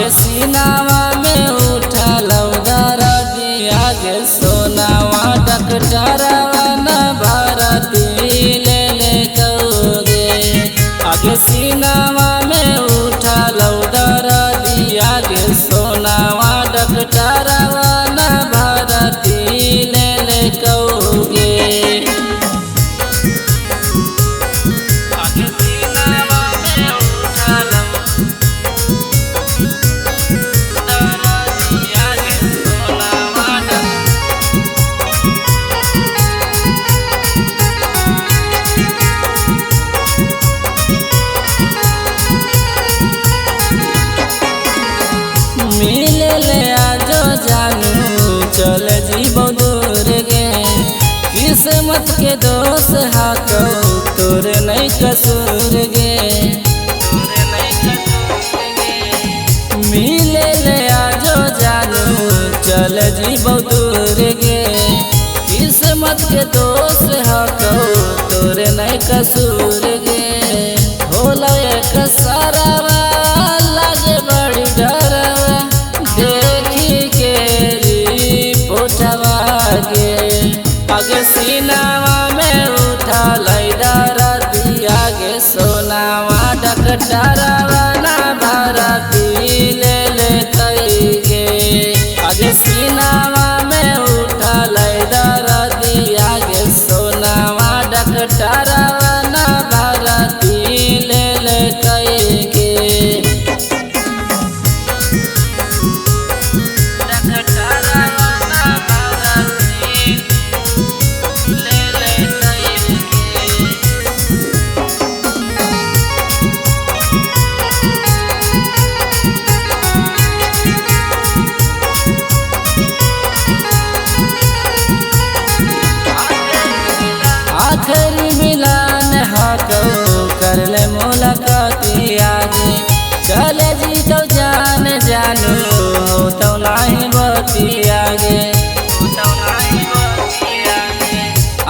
आगे सीनावा में उठल दर्दिया गे सोनावा डकटरवा न भरती ले ले कौगे। आगे सीनावा में उठल दर्दिया गे सोनावा डकटरवा न भरती ले ले कौगे। मिले ले आजो जानू चल जीबो दूर गे। किस्मत के दोष हाको तोर नहीं कसूर गे। मिले ले आजो जानू चल जीबो दूर गे। किस्मत के दोष हाको तोर नहीं कसूर गे। होला एक सारावा लागे बड़ी डरवा देखी के रिपोर्टवा गे। आगे सीनावा में उठल दर्दिया गे सोनावा डकटरवा न भरती ले ले कौगे। आगे सीनावा में उठल दर्दिया गे सोनावा डकटरवा न भरती ले ले कौगे। आखिरी मिलन हाको कर ले मुलाकाती आगे। चले जी तो जान जानू हो तो नहीं बती आगे।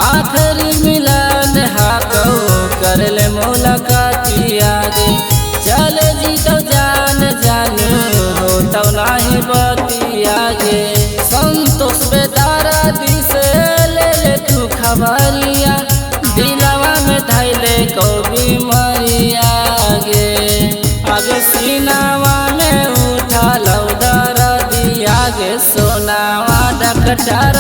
आखिरी मिलन हाको कर ले मुलाकाती आगे। चले जी तो जान जानू हो तो नहीं बती आगे। संतोष बेदारा दिसे ले ले तू खबरिया दिलवा में धैले को बीमारिया गे। आगे सीनावा में उठल दर्दिया गे सोनावा डकटर